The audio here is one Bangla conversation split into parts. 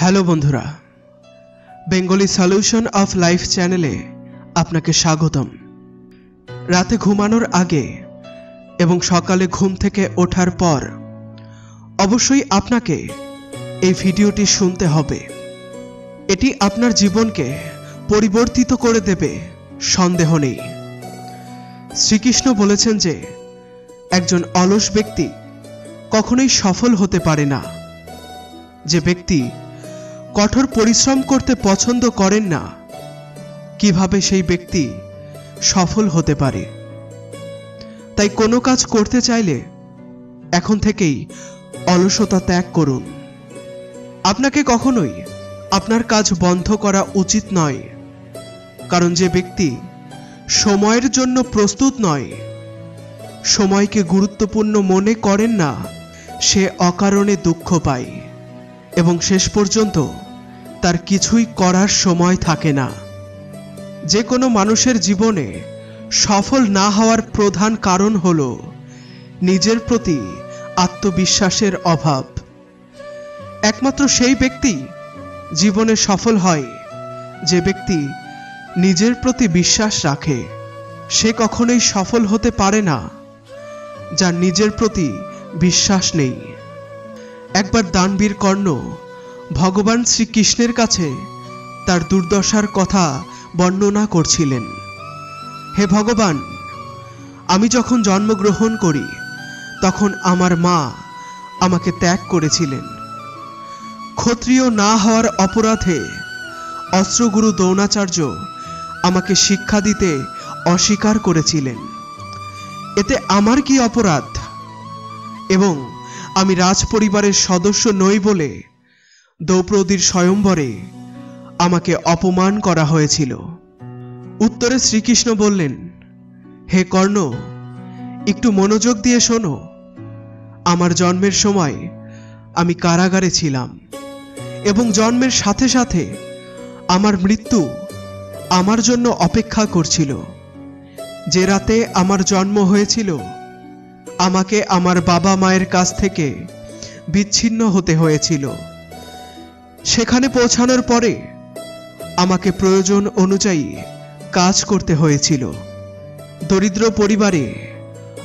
হ্যালো বন্ধুরা, বেঙ্গলি সলিউশন অফ লাইফ চ্যানেলে আপনাকে স্বাগতম। রাতে ঘুমানোর আগে এবং সকালে ঘুম থেকে ওঠার পর অবশ্যই আপনাকে এই ভিডিওটি শুনতে হবে। এটি আপনার জীবনকে পরিবর্তিত করে দেবে, সন্দেহ নেই। শ্রীকৃষ্ণ বলেছেন যে একজন অলস ব্যক্তি কখনোই সফল হতে পারে না। যে ব্যক্তি কঠোর পরিশ্রম করতে পছন্দ করেন না, কিভাবে সেই ব্যক্তি সফল হতে পারে? তাই কোনো কাজ করতে চাইলে এখন থেকেই অলসতা ত্যাগ করুন। আপনাকে কখনোই আপনার কাজ বন্ধ করা উচিত নয়, কারণ যে ব্যক্তি সময়ের জন্য প্রস্তুত নয়, সময়কে গুরুত্বপূর্ণ মনে করেন না, সে অকারণে দুঃখ পায় এবং শেষ পর্যন্ত তার কিছুই করার সময় থাকে না। যে কোনো মানুষের জীবনে সফল না হওয়ার প্রধান কারণ হলো নিজের প্রতি আত্মবিশ্বাসের অভাব। একমাত্র সেই ব্যক্তি জীবনে সফল হয় যে ব্যক্তি নিজের প্রতি বিশ্বাস রাখে। সে কখনোই সফল হতে পারে না যার নিজের প্রতি বিশ্বাস নেই। একবার দানবীর কর্ণ ভগবান শ্রীকৃষ্ণের কাছে তার দুর্দশার কথা বর্ণনা করছিলেন। হে ভগবান, আমি যখন জন্মগ্রহণ করি তখন আমার মা আমাকে ত্যাগ করেছিলেন। ক্ষত্রিয় না হওয়ার অপরাধে অস্ত্রগুরু দ্রোণাচার্য আমাকে শিক্ষা দিতে অস্বীকার করেছিলেন। এতে আমার কি অপরাধ? এবং আমি রাজ পরিবারের সদস্য নই বলে দ্রৌপদীর স্বয়ম্বরে আমাকে অপমান করা হয়েছিল। উত্তরে শ্রীকৃষ্ণ বললেন, হে কর্ণ, একটু মনোযোগ দিয়ে শোনো। আমার জন্মের সময় আমি কারাগারে ছিলাম এবং জন্মের সাথে সাথে আমার মৃত্যু আমার জন্য অপেক্ষা করছিল। যে রাতে আমার জন্ম হয়েছিল আমাকে আমার বাবা মায়ের কাছ থেকে বিচ্ছিন্ন হতে হয়েছিল। সেখানে পৌঁছানোর পরে আমাকে প্রয়োজন অনুযায়ী কাজ করতে হয়েছিল। দরিদ্র পরিবারে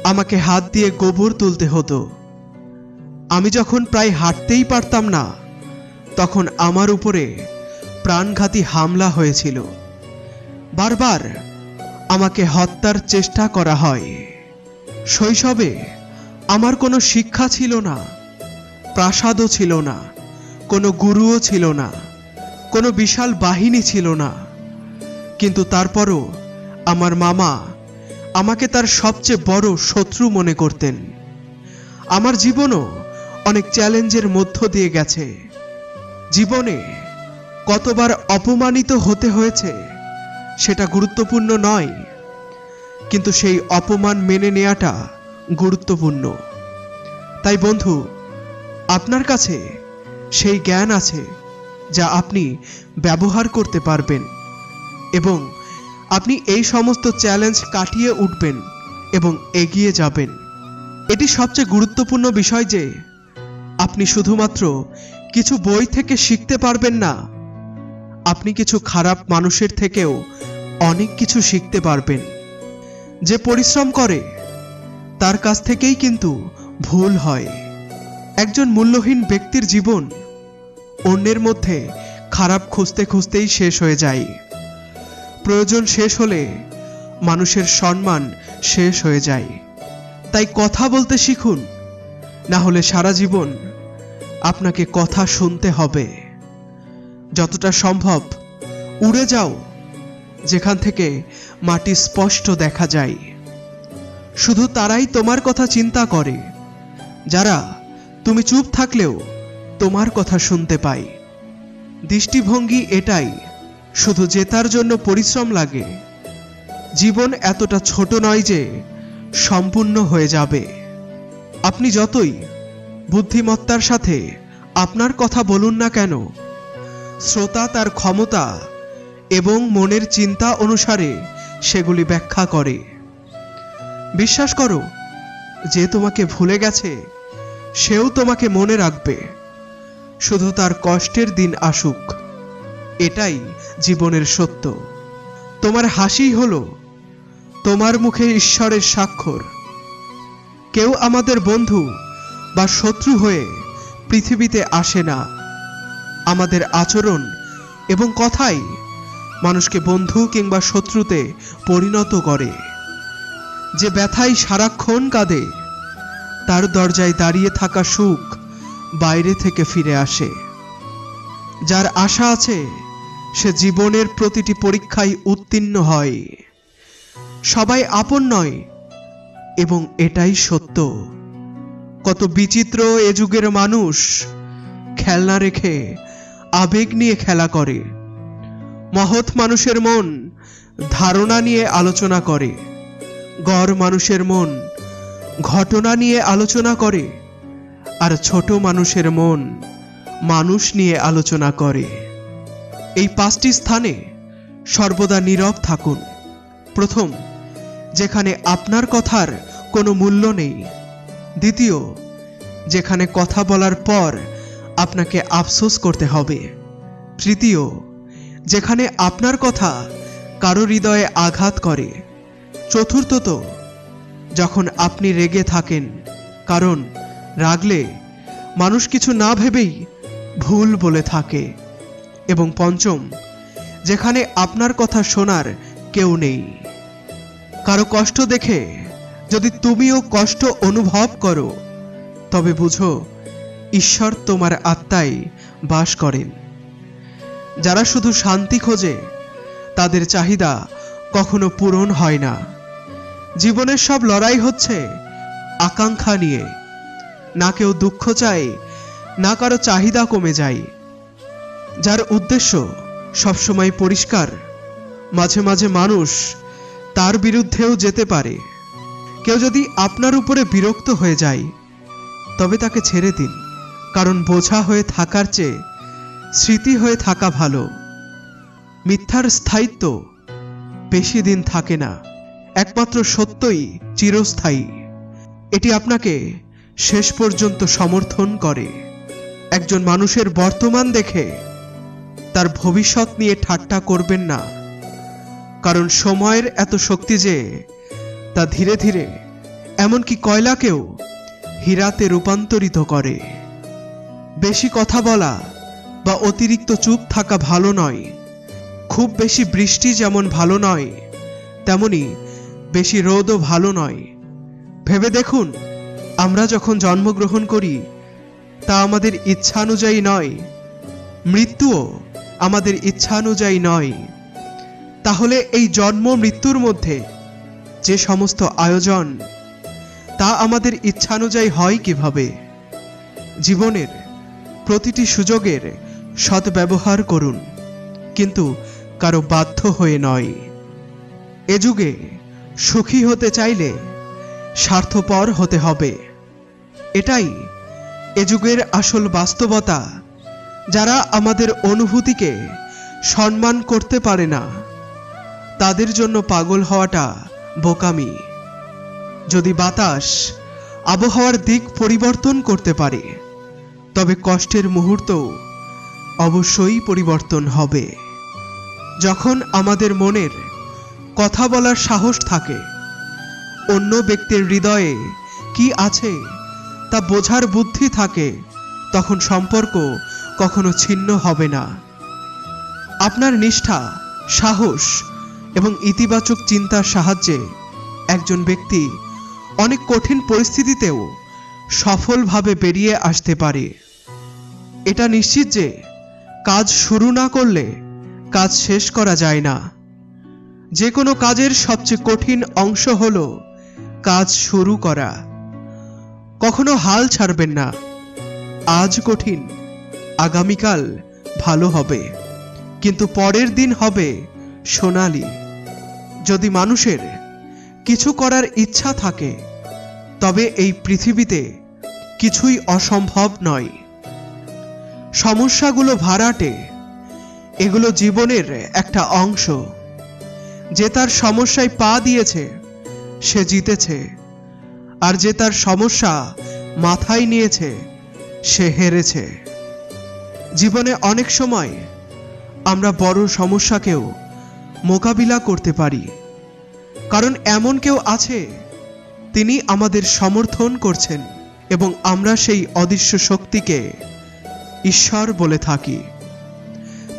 আমাকে হাত দিয়ে গোবর তুলতে হতো। আমি যখন প্রায় হাঁটতেই পারতাম না, তখন আমার উপরে প্রাণঘাতী হামলা হয়েছিল। বারবার আমাকে হত্যার চেষ্টা করা হয়। শৈশবে আমার কোনো শিক্ষা ছিল না, প্রাসাদও ছিল না, কোনো গুরুও ছিল না, কোনো বিশাল বাহিনী ছিল না। কিন্তু তারপরও আমার মামা আমাকে তার সবচেয়ে বড় শত্রু মনে করতেন। আমার জীবনও অনেক চ্যালেঞ্জের মধ্য দিয়ে গেছে। জীবনে কতবার অপমানিত হতে হয়েছে সেটা গুরুত্বপূর্ণ নয়, কিন্তু সেই অপমান মেনে নেওয়াটা গুরুত্বপূর্ণ। তাই বন্ধু, আপনার কাছে সেই জ্ঞান আছে যা আপনি ব্যবহার করতে পারবেন এবং আপনি এই সমস্ত চ্যালেঞ্জ কাটিয়ে উঠবেন এবং এগিয়ে যাবেন। এটি সবচেয়ে গুরুত্বপূর্ণ বিষয় যে আপনি শুধুমাত্র কিছু বই থেকে শিখতে পারবেন না, আপনি কিছু খারাপ মানুষের থেকেও অনেক কিছু শিখতে পারবেন। যে পরিশ্রম করে তার কাছ থেকেই কিন্তু ভুল হয়। একজন মূল্যহীন ব্যক্তির জীবন অন্যের মধ্যে খারাপ খুঁজতে খুঁজতেই শেষ হয়ে যায়। প্রয়োজন শেষ হলে মানুষের সম্মান শেষ হয়ে যায়। তাই কথা বলতে শিখুন, না হলে সারা জীবন আপনাকে কথা শুনতে হবে। যতটা সম্ভব উড়ে যাও, যেখান থেকে মাটি স্পষ্ট দেখা যায়। শুধু তারাই তোমার কথা চিন্তা করে যারা তুমি চুপ থাকলেও তোমার কথা শুনতে পায়। দৃষ্টিভঙ্গি এটাই, শুধু জেতার জন্য পরিশ্রম লাগে। জীবন এতটা ছোট নয় যে সম্পূর্ণ হয়ে যাবে। আপনি যতই বুদ্ধিমত্তার সাথে আপনার কথা বলুন না কেন, শ্রোতা তার ক্ষমতা এবং মনের চিন্তা অনুসারে সেগুলি ব্যাখ্যা করে। বিশ্বাস করো, যে তোমাকে ভুলে গেছে সেও তোমাকে মনে রাখবে। শুধু তার কষ্টের দিন আসুক। এটাই জীবনের সত্য। তোমার হাসি হলো তোমার মুখে ঈশ্বরের স্বাক্ষর। কেউ আমাদের বন্ধু বা শত্রু হয়ে পৃথিবীতে আসে না। আমাদের আচরণ এবং কথাই মানুষকে বন্ধু কিংবা শত্রুতে পরিণত করে। যে ব্যথায় সারাক্ষণ কাঁদে, তার দরজায় দাঁড়িয়ে থাকা সুখ বাইরে থেকে ফিরে আসে। যার আশা আছে সে জীবনের প্রতিটি পরীক্ষায় উত্তীর্ণ হয়। সবাই আপন নয়, এবং এটাই সত্য। কত বিচিত্র এ যুগের মানুষ খেলনা রেখে আবেগ নিয়ে খেলা করে। মহৎ মানুষের মন ধারণা নিয়ে আলোচনা করে, গড় মানুষের মন ঘটনা নিয়ে আলোচনা করে, আর ছোট মানুষের মন মানুষ নিয়ে আলোচনা করে। এই পাঁচটি স্থানে সর্বদা নীরব থাকুন। প্রথম, যেখানে আপনার কথার কোনো মূল্য নেই। দ্বিতীয়, যেখানে কথা বলার পর আপনাকে আফসোস করতে হবে। তৃতীয়, যেখানে আপনার কথা কারো হৃদয়ে আঘাত করে। চতুর্থত, যখন আপনি রেগে থাকেন, কারণ রাগলে মানুষ কিছু না ভেবেই ভুল বলে থাকে। এবং পঞ্চম, যেখানে আপনার কথা শোনার কেউ নেই। কারো কষ্ট দেখে যদি তুমিও কষ্ট অনুভব করো, তবে বুঝো ঈশ্বর তোমার আত্মায় বাস করেন। যারা শুধু শান্তি খোঁজে, তাদের চাহিদা কখনো পূরণ হয় না। জীবনের সব লড়াই হচ্ছে আকাঙ্ক্ষা নিয়ে। না কেউ দুঃখ চায়, না কারো চাহিদা কমে যায়। যার উদ্দেশ্য সবসময় পরিষ্কার, মাঝে মাঝে মানুষ তার বিরুদ্ধেও যেতে পারে। কেউ যদি আপনার উপরে বিরক্ত হয়ে যায়, তবে তাকে ছেড়ে দিন, কারণ বোঝা হয়ে থাকার চেয়ে স্মৃতি হয়ে থাকা ভালো। মিথ্যার স্থায়িত্ব বেশি দিন থাকে না, একমাত্র সত্যই চিরস্থায়ী। এটি আপনাকে শেষ পর্যন্ত সমর্থন করে। একজন মানুষের বর্তমান দেখে তার ভবিষ্যৎ নিয়ে ঠাট্টা করবেন না, কারণ সময়ের এত শক্তি যে তা ধীরে ধীরে এমনকি কয়লাকেও হীরাতে রূপান্তরিত করে। বেশি কথা বলা বা অতিরিক্ত চুপ থাকা ভালো নয়। খুব বেশি বৃষ্টি যেমন ভালো নয়, তেমনি বেশি রোদও ভালো নয়। ভেবে দেখুন, আমরা যখন জন্মগ্রহণ করি তা আমাদের ইচ্ছানুযায়ী নয়, মৃত্যুও আমাদের ইচ্ছানুযায়ী নয়। তাহলে এই জন্ম মৃত্যুর মধ্যে যে সমস্ত আয়োজন, তা আমাদের ইচ্ছানুযায়ী হয় কিভাবে? জীবনের প্রতিটি সুযোগের সদ্ব্যবহার করুন, কিন্তু কারো বাধ্য হয়ে নয়। এ যুগে সুখী হতে চাইলে স্বার্থপর হতে হবে। এটাই এ যুগের আসল বাস্তবতা। যারা আমাদের অনুভূতিকে সম্মান করতে পারে না, তাদের জন্য পাগল হওয়াটা বোকামি। যদি বাতাস আবহাওয়ার দিক পরিবর্তন করতে পারে, তবে কষ্টের মুহূর্ত অবশ্যই পরিবর্তন হবে। যখন আমাদের মনের কথা বলার সাহস থাকে, অন্য ব্যক্তির হৃদয়ে কি আছে তা বোঝার বুদ্ধি থাকে, তখন সম্পর্ক কখনো ছিন্ন হবে না। আপনার নিষ্ঠা, সাহস এবং ইতিবাচক চিন্তার সাহায্যে একজন ব্যক্তি অনেক কঠিন পরিস্থিতিতেও সফলভাবে বেরিয়ে আসতে পারে। এটা নিশ্চিত যে কাজ শুরু না করলে কাজ শেষ করা যায় না। যে কোনো কাজের সবচেয়ে কঠিন অংশ হলো কাজ শুরু করা। কখনো হাল ছাড়বেন না। আজ কঠিন, আগামীকাল ভালো হবে, কিন্তু পরের দিন হবে সোনালি। যদি মানুষের কিছু করার ইচ্ছা থাকে, তবে এই পৃথিবীতে কিছুই অসম্ভব নয়। সমস্যাগুলো ভাড়াটে, এগুলো জীবনের একটা অংশ। যে তার সমস্যায় পা দিয়েছে সে জিতেছে, আর যে তার সমস্যা মাথায় নিয়েছে সে হেরেছে। জীবনে অনেক সময় আমরা বড় সমস্যাকেও মোকাবিলা করতে পারি, কারণ এমন কেউ আছে, তিনি আমাদের সমর্থন করছেন এবং আমরা সেই অদৃশ্য শক্তিকে ঈশ্বর বলে থাকি।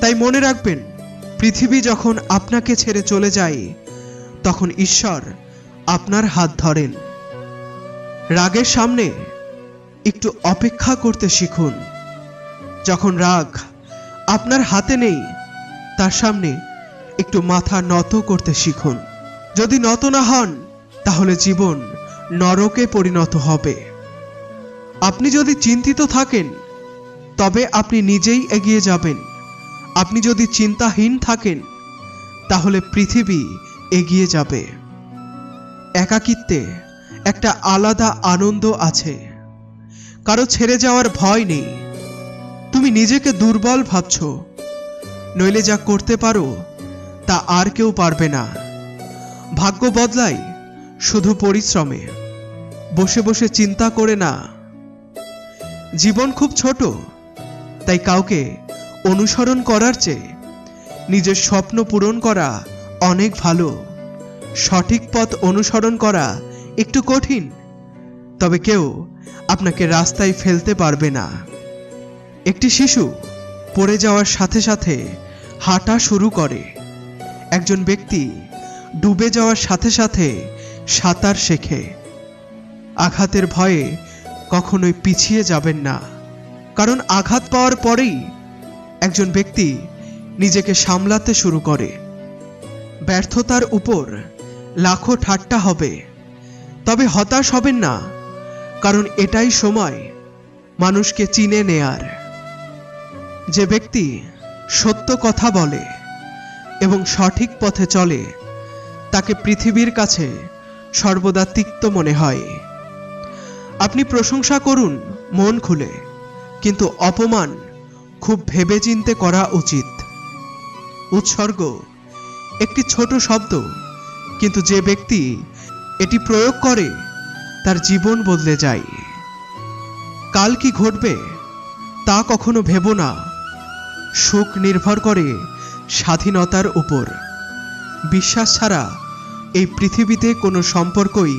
তাই মনে রাখবেন, পৃথিবী যখন আপনাকে ছেড়ে চলে যায়, তখন ঈশ্বর আপনার হাত ধরেন। রাগের সামনে একটু অপেক্ষা করতে শিখুন। যখন রাগ আপনার হাতে নেই, তার সামনে একটু মাথা নত করতে শিখুন। যদি নত না হন, তাহলে জীবন নরকে পরিণত হবে। আপনি যদি চিন্তিত থাকেন, তবে আপনি নিজেই এগিয়ে যাবেন। আপনি যদি চিন্তাহীন থাকেন, তাহলে পৃথিবী এগিয়ে যাবে। একাকিত্বে একটা আলাদা আনন্দ আছে। কারো ছেড়ে যাওয়ার ভয় নেই। তুমি নিজেকে দুর্বল ভাবছো, নইলে যা করতে পারো তা আর কেউ পারবে না। ভাগ্য বদলায় শুধু পরিশ্রমে, বসে বসে চিন্তা করে না। জীবন খুব ছোট, তাই কাউকে অনুসরণ করার চেয়ে নিজের স্বপ্ন পূরণ করা অনেক ভালো। সঠিক পথ অনুসরণ করা একটু কঠিন, তবে কেউ আপনাকে রাস্তায় ফেলতে পারবে না। একটি শিশু পড়ে যাওয়ার সাথে সাথে হাঁটা শুরু করে। একজন ব্যক্তি ডুবে যাওয়ার সাথে সাথে সাঁতার শেখে। আঘাতের ভয়ে কখনোই পিছিয়ে যাবেন না, কারণ আঘাত পাওয়ার পরেই একজন ব্যক্তি নিজেকে সামলাতে শুরু করে। ব্যর্থতার উপর লাখো ঠাট্টা হবে, তবে হতাশ হবেন না, কারণ এটাই সময় মানুষকে চিনে নেয়ার। যে ব্যক্তি সত্য কথা বলে এবং সঠিক পথে চলে, তাকে পৃথিবীর কাছে সর্বদা তিক্ত মনে হয়। আপনি প্রশংসা করুন মন খুলে, কিন্তু অপমান খুব ভেবেচিন্তে করা উচিত। উৎসর্গ একটি ছোট শব্দ, কিন্তু যে ব্যক্তি এটি প্রয়োগ করে তার জীবন বদলে যায়। কাল কি ঘটবে তা কখনো ভেবো না। সুখ নির্ভর করে স্বাধীনতার উপর। বিশ্বাস ছাড়া এই পৃথিবীতে কোনো সম্পর্কই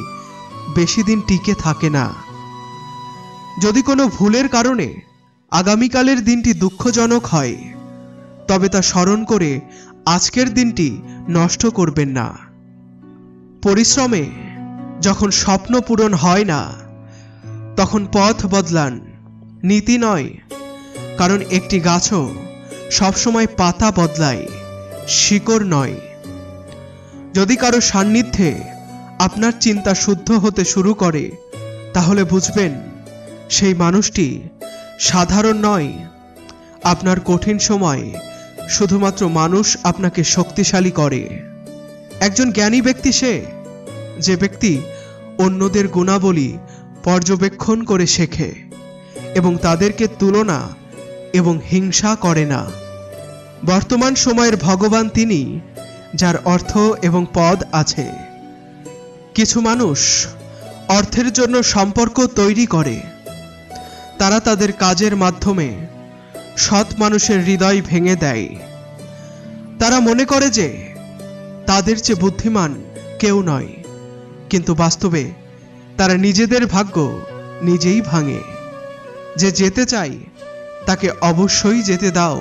বেশি দিন টিকে থাকে না। যদি কোনো ভুলের কারণে আগামীকালের দিনটি দুঃখজনক হয়, তবে তা স্মরণ করে আজকের দিনটি নষ্ট করবেন না। পরিশ্রমে যখন স্বপ্ন পূরণ হয় না, তখন পথ বদলান, নীতি নয়। কারণ একটি গাছও সবসময় পাতা বদলায়, শিকড় নয়। যদি কারো সান্নিধ্যে আপনার চিন্তা শুদ্ধ হতে শুরু করে, তাহলে বুঝবেন সেই মানুষটি সাধারণ নয়। আপনার কঠিন সময় শুধুমাত্র মানুষ আপনাকে শক্তিশালী করে। একজন জ্ঞানী ব্যক্তি সে, যে ব্যক্তি অন্যদের গুণাবলী পর্যবেক্ষণ করে শেখে এবং তাদেরকে তুলনা এবং হিংসা করে না। বর্তমান সময়ের ভগবান তিনি, যার অর্থ এবং পদ আছে। কিছু মানুষ অর্থের জন্য সম্পর্ক তৈরি করে। তারা তাদের কাজের মাধ্যমে সৎ মানুষের হৃদয় ভেঙে দেয়। তারা মনে করে যে তাদের চেয়ে বুদ্ধিমান কেউ নয়, কিন্তু বাস্তবে তারা নিজেদের ভাগ্য নিজেই ভাঙে। যে যেতে চায় তাকে অবশ্যই যেতে দাও,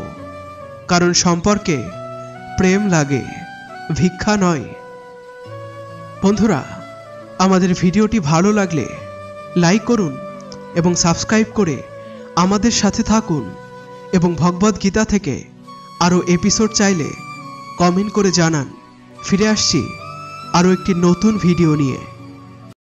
কারণ সম্পর্কে প্রেম লাগে, ভিক্ষা নয়। বন্ধুরা, আমাদের ভিডিওটি ভালো লাগলে লাইক করুন এবং সাবস্ক্রাইব করে আমাদের সাথে থাকুন, এবং ভগবদ গীতা থেকে আরও এপিসোড চাইলে কমেন্ট করে জানান। ফিরে আসছি আরও একটি নতুন ভিডিও নিয়ে।